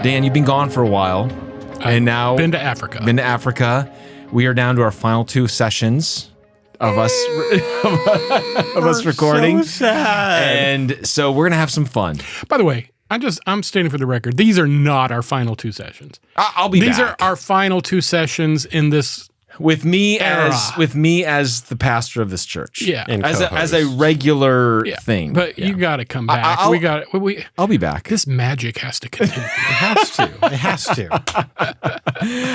Dan, you've been gone for a while. And now been to Africa. Been to Africa. We are down to our final 2 sessions of us recording. So sad. And so we're gonna have some fun. By the way, I'm stating for the record, these are not our final 2 sessions. I'll be These back. are our final 2 sessions in this with me era. as the pastor of this church. Yeah. And as a regular thing. But you got to come back. I'll be back. This magic has to continue. It has to.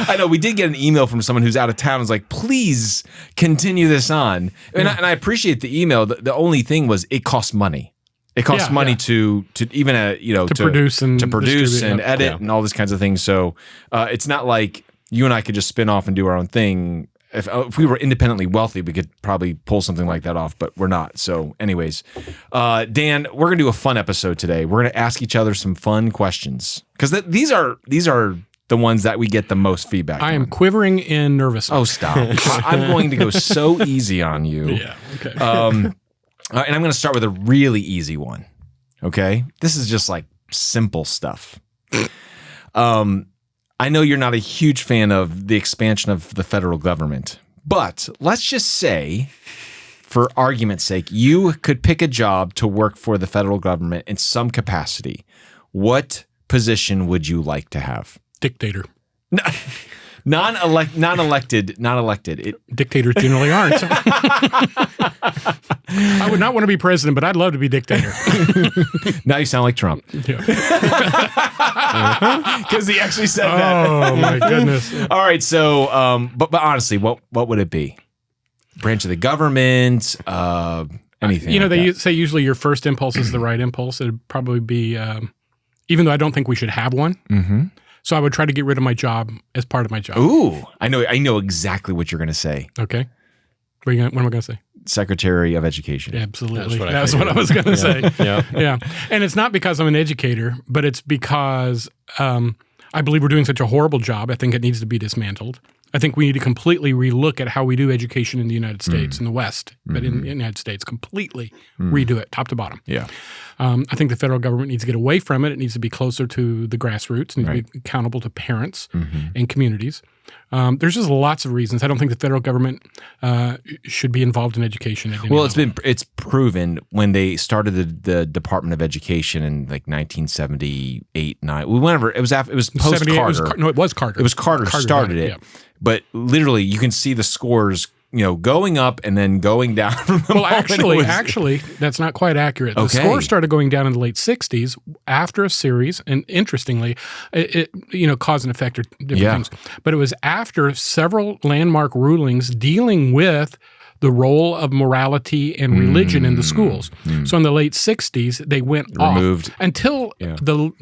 I know we did get an email from someone who's out of town. It's like, please continue this on. And I appreciate the email. The only thing was it costs money. It costs money to even to produce and edit and all these kinds of things. So it's not like you and I could just spin off and do our own thing. If we were independently wealthy, we could probably pull something like that off, but we're not. So anyways, Dan, we're going to do a fun episode today. We're going to ask each other some fun questions because these are the ones that we get the most feedback I on. am quivering in nervousness. Oh, stop. I'm going to go so easy on you. Yeah, okay. And I'm going to start with a really easy one. Okay? This is just like simple stuff. I know you're not a huge fan of the expansion of the federal government, but let's just say, for argument's sake, you could pick a job to work for the federal government in some capacity. What position would you like to have? Dictator. Non-elected. Dictators generally aren't. I would not want to be president, but I'd love to be dictator. Now you sound like Trump. Yeah. Because he actually said that. Oh my goodness. All right, so but honestly, what would it be? Branch of the government, anything? You know, like they that. say usually your first impulse is the right impulse. It'd probably be, even though I don't think we should have one. Mm-hmm. So I would try to get rid of my job as part of my job. Ooh, I know exactly what you're going to say. Okay. What am I going to say? Secretary of Education. Absolutely. That's That's what I was going to say. Yeah. Yeah. And it's not because I'm an educator, but it's because I believe we're doing such a horrible job. I think it needs to be dismantled. I think we need to completely relook at how we do education in the United States, in the West, but in the United States, completely redo it, top to bottom. Yeah. I think the federal government needs to get away from it. It needs to be closer to the grassroots. It needs to be accountable to parents and communities. There's just lots of reasons. I don't think the federal government should be involved in education. At any level. It's proven when they started the Department of Education in like 1978, 9. Whenever it was post Carter. It was Carter. It was Carter started it. Yeah. But literally, you can see the scores, going up and then going down. Well, actually, that's not quite accurate. The score started going down in the late 60s after a series, and interestingly, it cause and effect are different things. But it was after several landmark rulings dealing with the role of morality and religion in the schools. So in the late 60s, they went removed off until the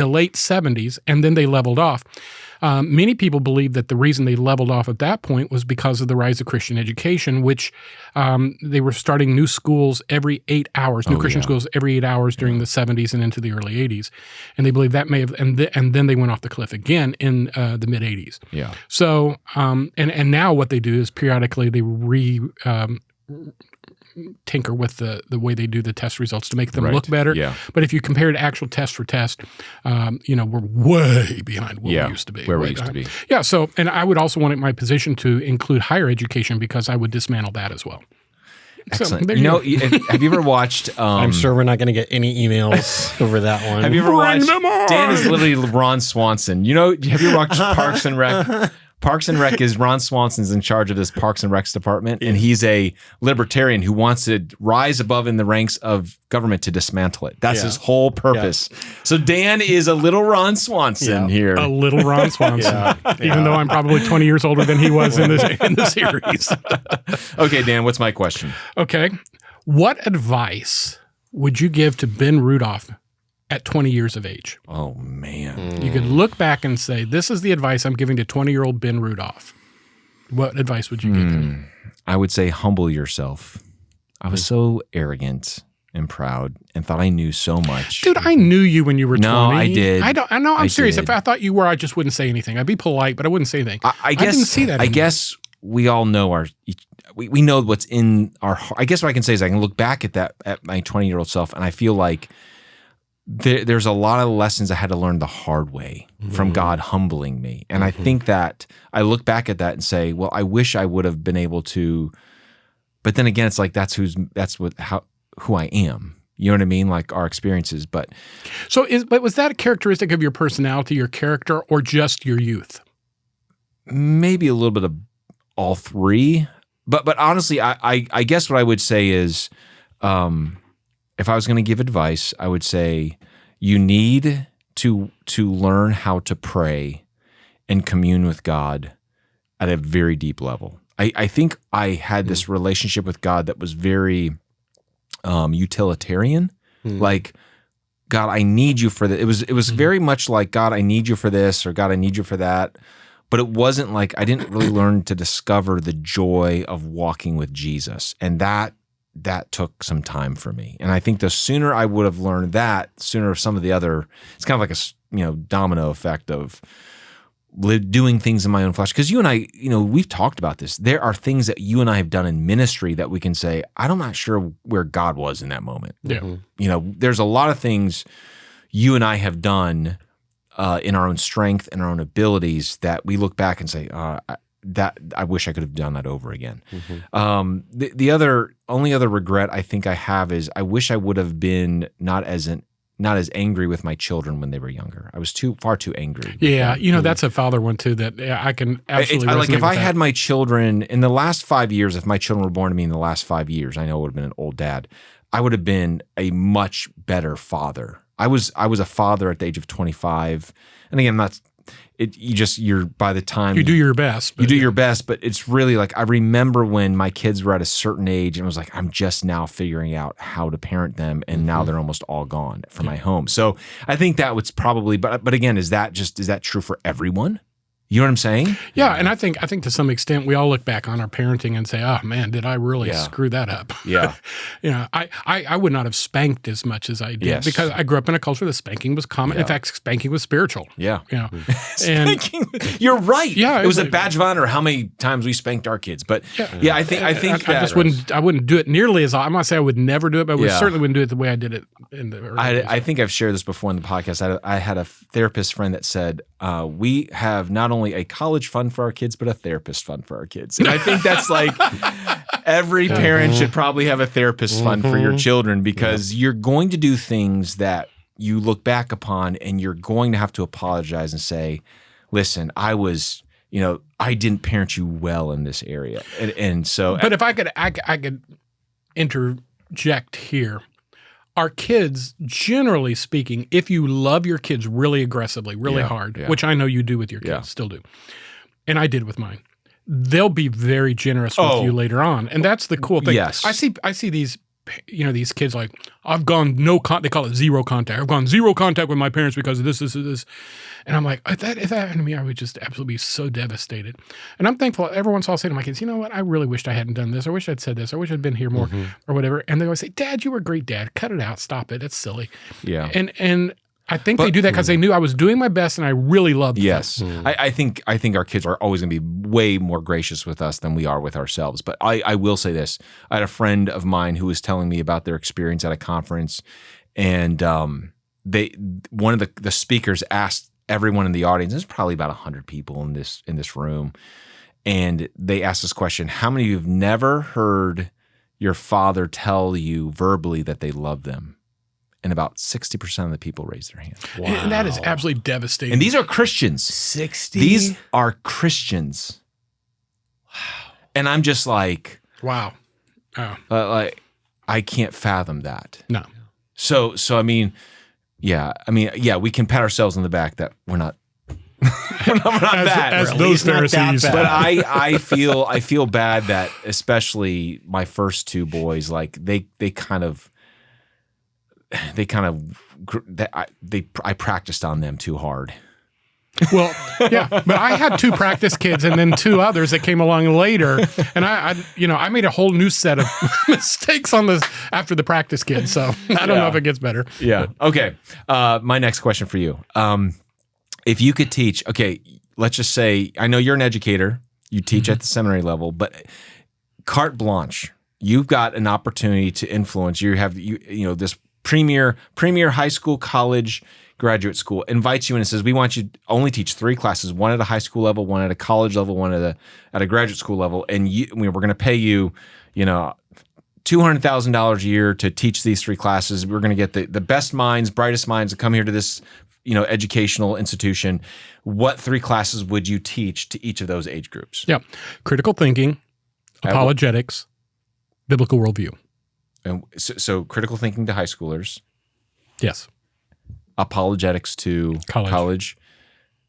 late 70s, and then they leveled off. Many people believe that the reason they leveled off at that point was because of the rise of Christian education, which they were starting new schools every 8 hours, new Christian schools every 8 hours during the 70s and into the early 80s. And they believe that may have, and then they went off the cliff again in the mid 80s. Yeah. So, and now what they do is periodically they tinker with the way they do the test results to make them look better. Yeah. But if you compare it actual test for test, we're way behind what we used to be. Where we used to be. Yeah. So, and I would also want my position to include higher education because I would dismantle that as well. Excellent. So, have you ever watched? I'm sure we're not going to get any emails over that one. Have you ever watched? Dan is literally Ron Swanson. Have you ever watched Parks and Rec? Parks and Rec is Ron Swanson's in charge of this Parks and Recs department, and he's a libertarian who wants to rise above in the ranks of government to dismantle it. That's his whole purpose. Yeah. So Dan is a little Ron Swanson here. A little Ron Swanson, even though I'm probably 20 years older than he was in the series. Okay, Dan, what's my question? Okay. What advice would you give to Ben Rudolph at 20 years of age? Oh, man. You could look back and say, this is the advice I'm giving to 20-year-old Ben Rudolph. What advice would you give him? I would say humble yourself. I was so arrogant and proud and thought I knew so much. Dude, I knew you when you were 20. No, I did. I'm serious. Did. If I thought you were, I just wouldn't say anything. I'd be polite, but I wouldn't say anything. I guess, didn't see that. I guess we all know we know what's in our heart. I guess what I can say is I can look back at my 20-year-old self and I feel like there's a lot of lessons I had to learn the hard way from God humbling me. And I think that I look back at that and say, well, I wish I would have been able to, but then again, it's like, who I am. You know what I mean? Like our experiences, but was that a characteristic of your personality, your character, or just your youth? Maybe a little bit of all three. But honestly, I guess what I would say is, if I was going to give advice, I would say you need to learn how to pray and commune with God at a very deep level. I think I had this relationship with God that was very utilitarian. Like, God, I need you for this. It was very much like, God, I need you for this, or God, I need you for that. But it wasn't like, I didn't really learn to discover the joy of walking with Jesus. And that took some time for me. And I think the sooner I would have learned that, sooner some of the other, it's kind of like a domino effect of doing things in my own flesh. Because you and I, we've talked about this. There are things that you and I have done in ministry that we can say, I'm not sure where God was in that moment. Yeah. There's a lot of things you and I have done in our own strength and our own abilities that we look back and say, that I wish I could have done that over again. The only other regret I think I have is I wish I would have been not as angry with my children when they were younger. I was far too angry. Yeah, that's a father one too that I can absolutely resonate like if with I that. had my children in the last 5 years, if my children were born to me in the last 5 years, I know I would have been an old dad. I would have been a much better father. I was a father at the age of 25, and again, you're by the time you do your best. You do your best, but it's really like I remember when my kids were at a certain age, and it was like I'm just now figuring out how to parent them, and now they're almost all gone from my home. So I think that was probably, but again, is that true for everyone? You know what I'm saying? Yeah, and I think to some extent we all look back on our parenting and say, "Oh man, did I really screw that up?" Yeah. I would not have spanked as much as I did because I grew up in a culture that spanking was common. In fact, spanking was spiritual. Yeah. Spanking. You're right. Yeah, it was a badge of honor how many times we spanked our kids. But I think I just wouldn't do it nearly as I'm not saying I would never do it, but I certainly wouldn't do it the way I did it in the early days. I think I've shared this before in the podcast. I had a therapist friend that said, we have not only a college fund for our kids, but a therapist fund for our kids. And I think that's like every parent should probably have a therapist fund for your children, because you're going to do things that you look back upon and you're going to have to apologize and say, listen, I didn't parent you well in this area. And so, but if I could interject here. Our kids, generally speaking, if you love your kids really aggressively, really hard, which I know you do with your kids, still do, and I did with mine, they'll be very generous with you later on, and that's the cool thing. Yes. I see these, these kids like, I've gone they call it zero contact. I've gone zero contact with my parents because of this, and I'm like, if that happened to me, I would just absolutely be so devastated. And I'm thankful every once in a while I'll say to my kids, you know what, I really wished I hadn't done this. I wish I'd said this. I wish I'd been here more or whatever. And they always say, Dad, you were a great dad. Cut it out. Stop it. That's silly. Yeah. And I think they do that because they knew I was doing my best and I really loved them. Yes. I think our kids are always going to be way more gracious with us than we are with ourselves. But I will say this. I had a friend of mine who was telling me about their experience at a conference, and one of the speakers asked everyone in the audience, there's probably about 100 people in this room, and they asked this question: how many of you have never heard your father tell you verbally that they love them? And about 60% of the people raised their hand. Wow. And that is absolutely devastating. And these are Christians. 60? These are Christians. Wow. And I'm just like, wow. Oh. Like, I can't fathom that. No. So I mean, we can pat ourselves on the back that we're not we're not bad. As those Pharisees. But I feel bad that especially my first two boys, like I practiced on them too hard. Well, yeah, but I had two practice kids and then two others that came along later, and I made a whole new set of mistakes on this after the practice kids. So I don't know if it gets better. Yeah. But. Okay. My next question for you: if you could teach, let's just say, I know you're an educator, you teach at the seminary level, but carte blanche, you've got an opportunity to influence. You have this premier high school, college, graduate school, invites you in and says, we want you to only teach 3 classes, one at a high school level, one at a college level, one at a graduate school level, and we're going to pay you, $200,000 a year to teach these 3 classes. We're going to get the best minds, brightest minds to come here to this, educational institution. What 3 classes would you teach to each of those age groups? Yeah. Critical thinking, apologetics, biblical worldview. And so critical thinking to high schoolers. Yes. Apologetics to college,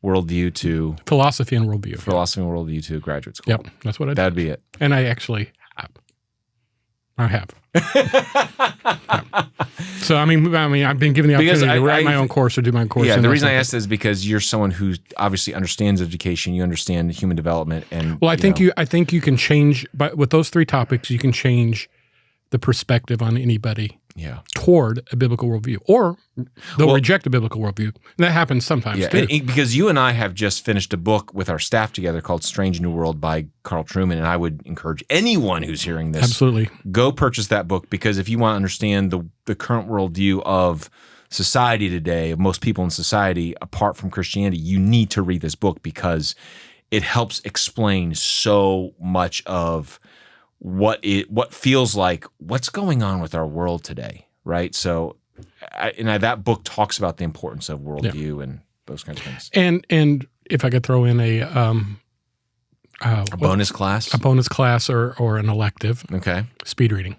worldview to philosophy and worldview. Philosophy and worldview to graduate school. Yep, that's what I did. That'd be it. And I actually have. I have. Yeah. So I mean, I've been given the opportunity to write my own course or do my own course. Yeah, the reason I asked is because you're someone who obviously understands education. You understand human development, and I think you can change, but with those 3 topics, you can change the perspective on anybody toward a biblical worldview, or they'll reject a biblical worldview. And that happens sometimes too. Because you and I have just finished a book with our staff together called Strange New World by Carl Trueman, and I would encourage anyone who's hearing this, absolutely, go purchase that book, because if you want to understand the current worldview of society today, of most people in society, apart from Christianity, you need to read this book because it helps explain so much of what feels like what's going on with our world today, right? So, that book talks about the importance of worldview and those kinds of things. And if I could throw in a bonus class, or an elective, okay, speed reading.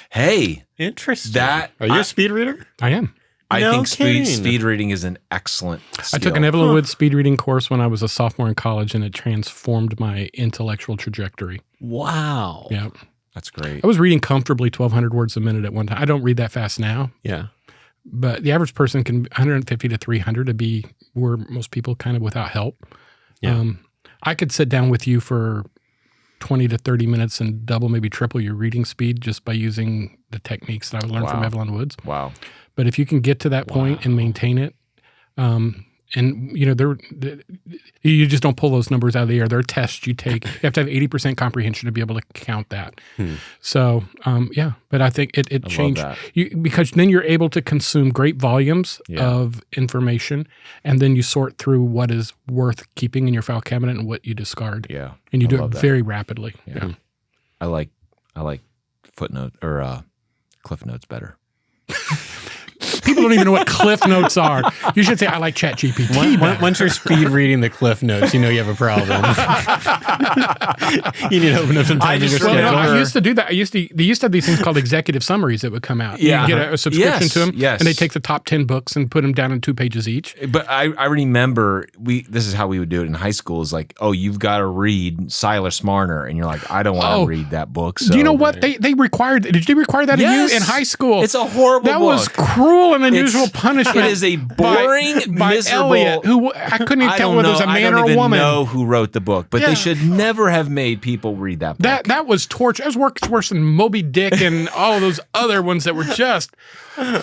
Hey, interesting. Are you a speed reader? I am. I think speed reading is an excellent skill. I took an Evelyn Wood speed reading course when I was a sophomore in college, and it transformed my intellectual trajectory. Wow. Yeah. That's great. I was reading comfortably 1,200 words a minute at one time. I don't read that fast now. Yeah. But the average person can 150 to 300 to be where most people kind of without help. Yeah. I could sit down with you for 20 to 30 minutes and double, maybe triple your reading speed just by using the techniques that I learned from Evelyn Woods. Wow. But if you can get to that point and maintain it, and you just don't pull those numbers out of the air. There are tests you take. You have to have 80% comprehension to be able to count that. So, but I think it changed because then you're able to consume great volumes of information, and then you sort through what is worth keeping in your file cabinet and what you discard. Yeah, and you do it very rapidly. Yeah. I like footnote or Cliff Notes better. People don't even know what Cliff Notes are. You should say, I like ChatGPT. Once you're speed reading the Cliff Notes, you know you have a problem. You need to open up some time in your schedule. I used to do that. They used to have these things called executive summaries that would come out. Yeah. You get a subscription to them, and they take the top 10 books and put them down in 2 pages each. But I remember this is how we would do it in high school. Is like, oh, you've got to read Silas Marner, and you're like, I don't want to read that book. So. Do you know what they required? Did they require that of you in high school? It's a horrible book. That was cruel and unusual punishment. It is a boring, by miserable. Elliot, who I couldn't even tell whether it was a man or a woman. I don't even know who wrote the book, but they should never have made people read that book. That was torture. It was worse than Moby Dick and all of those other ones that were just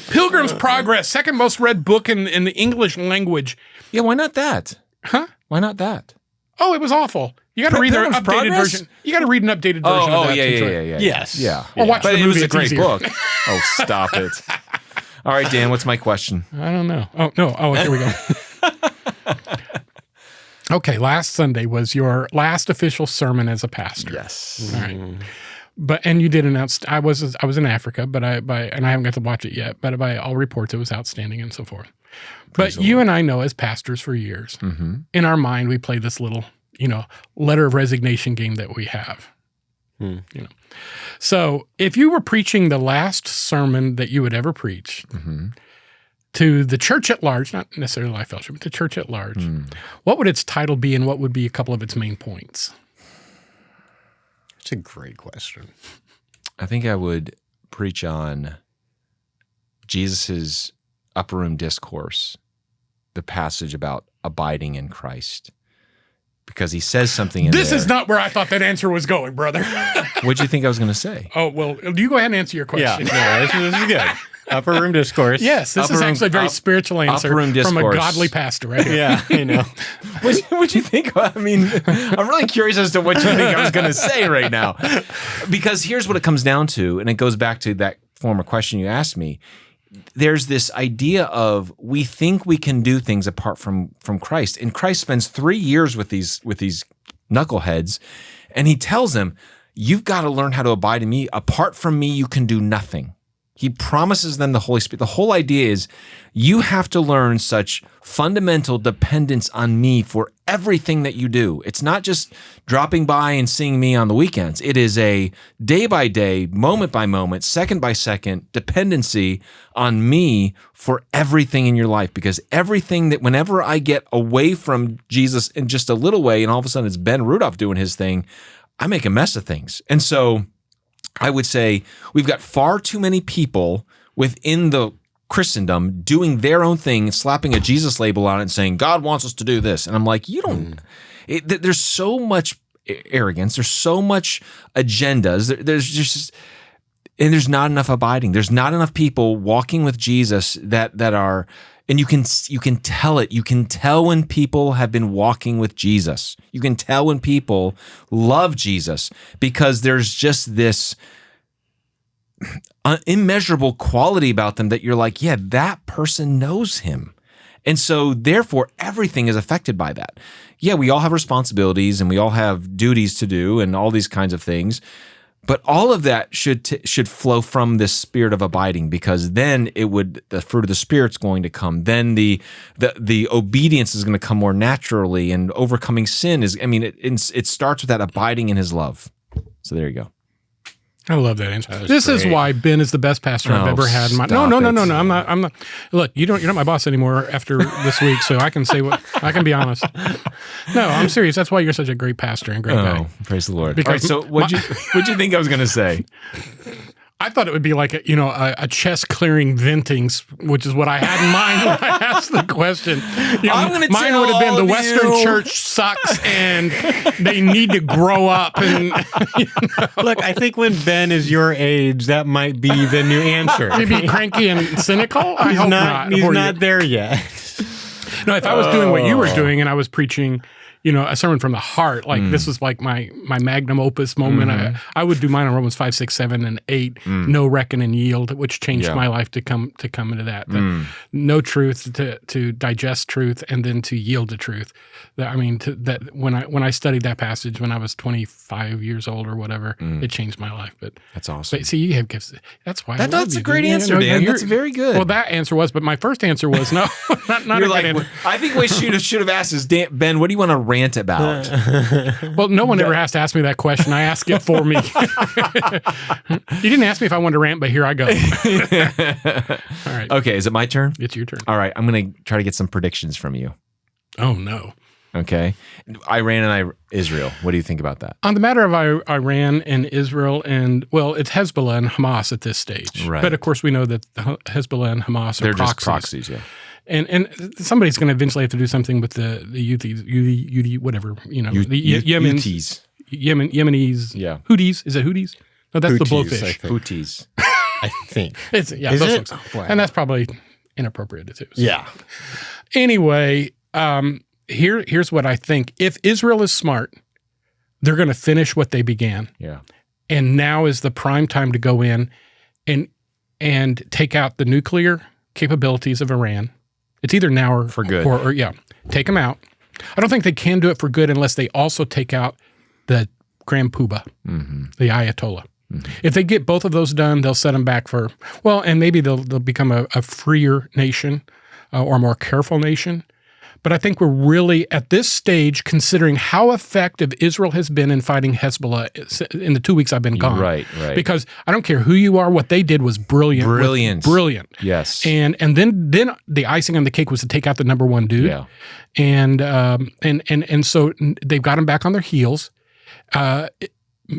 Pilgrim's Progress, second most read book in the English language. Yeah, why not that? Huh? Why not that? Oh, it was awful. You got to read their updated version. You got to read an updated version of that. Yeah. Yes. Yeah. Or watch the movie. But it was a It's great easier. book. Oh, stop it. All right, Dan, what's my question? I don't know. Oh, no. Oh, here we go. Okay, last Sunday was your last official sermon as a pastor. Yes. All right. And you did I was in Africa, and I haven't got to watch it yet, but by all reports, it was outstanding and so forth. But you and I know as pastors for years, in our mind, we play this little, letter of resignation game that we have. So if you were preaching the last sermon that you would ever preach to the church at large, not necessarily Life Fellowship, but the church at large, what would its title be and what would be a couple of its main points? That's a great question. I think I would preach on Jesus's upper room discourse, the passage about abiding in Christ. Because he says something in This there. is not where I thought that answer was going, brother. What'd you think I was going to say? Oh, well, you go ahead and answer your question. Yeah, this is good. Upper room discourse. Yes, this is actually a very spiritual answer from a godly pastor right here. Yeah, I know. What'd you think? I mean, I'm really curious as to what you think I was going to say right now. Because here's what it comes down to, and it goes back to that former question you asked me, there's this idea of we think we can do things apart from Christ. And Christ spends 3 years with these knuckleheads, and he tells them, you've got to learn how to abide in me. Apart from me, you can do nothing. He promises them the Holy Spirit. The whole idea is you have to learn such fundamental dependence on me for everything that you do. It's not just dropping by and seeing me on the weekends. It is a day by day, moment by moment, second by second dependency on me for everything in your life. Because everything that whenever I get away from Jesus in just a little way, and all of a sudden it's Ben Rudolph doing his thing, I make a mess of things. And so I would say we've got far too many people within the Christendom doing their own thing, slapping a Jesus label on it and saying, God wants us to do this. And I'm like, you don't, there's so much arrogance. There's so much agendas. There's just, and there's not enough abiding. There's not enough people walking with Jesus that are, and you can tell it. You can tell when people have been walking with Jesus. You can tell when people love Jesus because there's just this immeasurable quality about them that you're like, yeah, that person knows him. And so therefore everything is affected by that. Yeah, we all have responsibilities and we all have duties to do and all these kinds of things. But all of that should flow from this spirit of abiding, because then the fruit of the Spirit's going to come. Then the obedience is going to come more naturally, and overcoming sin is. I mean, it starts with that abiding in His love. So there you go. I love that answer. This is why Ben is the best pastor I've ever had. No. I'm not. Look, you're not my boss anymore after this week, so I can say what I can be honest. No, I'm serious. That's why you're such a great pastor and great guy. Praise the Lord. Because so what'd you think I was going to say? I thought it would be like a chest clearing venting, which is what I had in mind when I asked the question. Mine would have been the Western Church sucks and they need to grow up. And Look, I think when Ben is your age, that might be the new answer. Maybe cranky and cynical. I hope not. He's not there yet. No, if I was doing what you were doing and I was preaching, a sermon from the heart, like this was like my magnum opus moment. I would do mine on Romans 5, 6, 7, and 8. No reckon and yield, which changed my life to come into that. No truth, to digest truth, and then to yield to truth. When I studied that passage when I was 25 years old or whatever, it changed my life. But that's awesome. But see, you have gifts. That's why that's a great answer, Dan. That's very good. Well, that answer was, but my first answer was no. not You're like, I think we should have asked is, Ben, what do you want to rant about? Well, no one ever has to ask me that question. I ask it for me. You didn't ask me if I wanted to rant, but here I go. All right. Okay, is it my turn? It's your turn. All right, I'm going to try to get some predictions from you. Oh, no. Okay. Iran and Israel. What do you think about that? On the matter of Iran and Israel, and well, it's Hezbollah and Hamas at this stage. Right. But of course, we know that Hezbollah and Hamas are just proxies, yeah. And somebody's going to eventually have to do something with the Houthis, whatever, Yemenis. Yemenis. Yeah. Houthis. Is it Houthis? No, that's Houthis, the blowfish. Houthis. I think. Is it? And that's probably inappropriate too. So. Yeah. Anyway, here's what I think. If Israel is smart, they're going to finish what they began. Yeah. And now is the prime time to go in and take out the nuclear capabilities of Iran. It's either now or for good. Or take them out. I don't think they can do it for good unless they also take out the Grand Poobah, the Ayatollah. If they get both of those done, they'll set them back for, and maybe they'll become a freer nation or a more careful nation. But I think we're really, at this stage, considering how effective Israel has been in fighting Hezbollah in the 2 weeks I've been gone. Right. Because I don't care who you are, what they did was brilliant. Brilliant. Yes. And then the icing on the cake was to take out the number one dude. Yeah. And so they've got him back on their heels.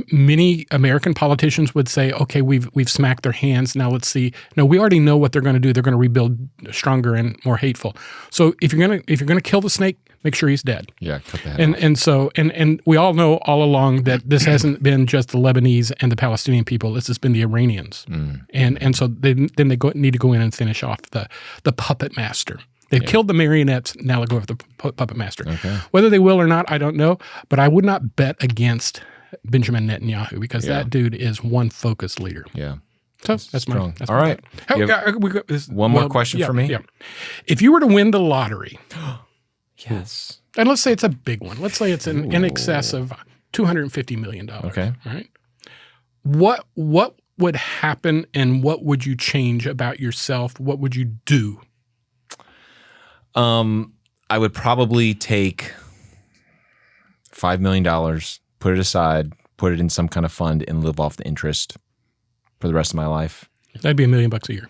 Many American politicians would say, okay, we've smacked their hands. Now let's see. No, we already know what they're going to do. They're going to rebuild stronger and more hateful. So if you're going to kill the snake, make sure he's dead. Yeah, cut the head off. And so we all know all along that this hasn't been just the Lebanese and the Palestinian people. This has been the Iranians. And so they need to go in and finish off the puppet master. They've killed the marionettes. Now they go after the puppet master. Okay. Whether they will or not, I don't know. But I would not bet against Benjamin Netanyahu because that dude is one focused leader. Yeah. So that's strong. That's all right. One more question for me? Yeah. If you were to win the lottery, yes. And let's say it's a big one. Let's say it's in excess of $250 million. Okay. All right. What would happen and what would you change about yourself? What would you do? I would probably take $5 million, put it aside, put it in some kind of fund, and live off the interest for the rest of my life. That'd be $1 million a year,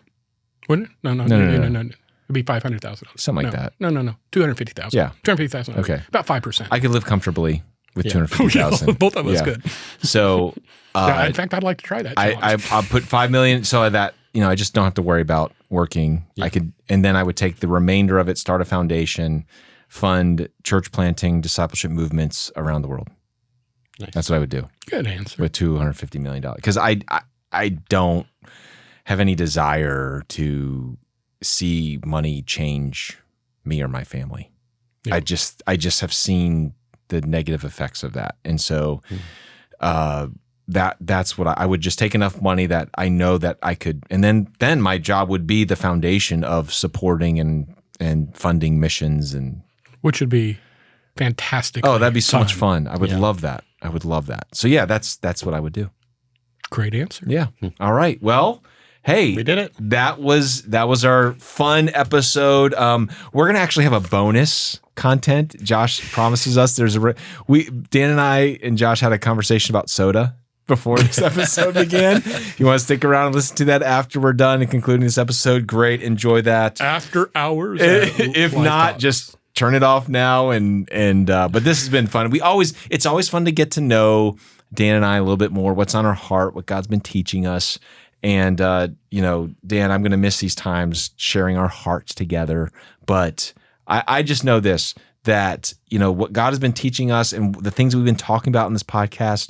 wouldn't it? No. It'd be $500,000. Something like that. No. $250,000. Yeah. $250,000. Okay. About 5%. I could live comfortably with $250,000. Both of us could. So, in fact, I'd like to try that. I'll put $5 million so that I just don't have to worry about working. Yeah. And then I would take the remainder of it, start a foundation, fund church planting, discipleship movements around the world. Nice. That's what I would do. Good answer. With $250 million, because I don't have any desire to see money change me or my family. Yeah. I just have seen the negative effects of that, and so that's what I would just take enough money that I know that I could, and then my job would be the foundation of supporting and funding missions, and which would be fantastic. Oh, that'd be so much fun. I would love that. I would love that. So yeah, that's what I would do. Great answer. Yeah. All right. Well, hey, we did it. That was our fun episode. We're gonna actually have a bonus content. Josh promises us Dan and I and Josh had a conversation about soda before this episode began. If you want to stick around and listen to that after we're done and concluding this episode, great. Enjoy that. After hours. If not, just turn it off now. But this has been fun. It's always fun to get to know Dan and I a little bit more, what's on our heart, what God's been teaching us. And, Dan, I'm going to miss these times sharing our hearts together. But I just know this, that, what God has been teaching us and the things we've been talking about in this podcast,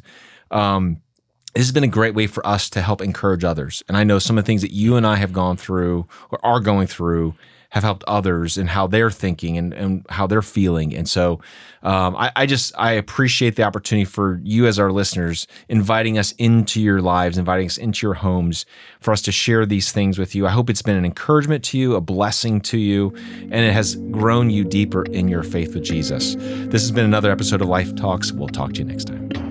this has been a great way for us to help encourage others. And I know some of the things that you and I have gone through or are going through have helped others and how they're thinking and how they're feeling. And so I appreciate the opportunity for you as our listeners, inviting us into your lives, inviting us into your homes for us to share these things with you. I hope it's been an encouragement to you, a blessing to you, and it has grown you deeper in your faith with Jesus. This has been another episode of Life Talks. We'll talk to you next time.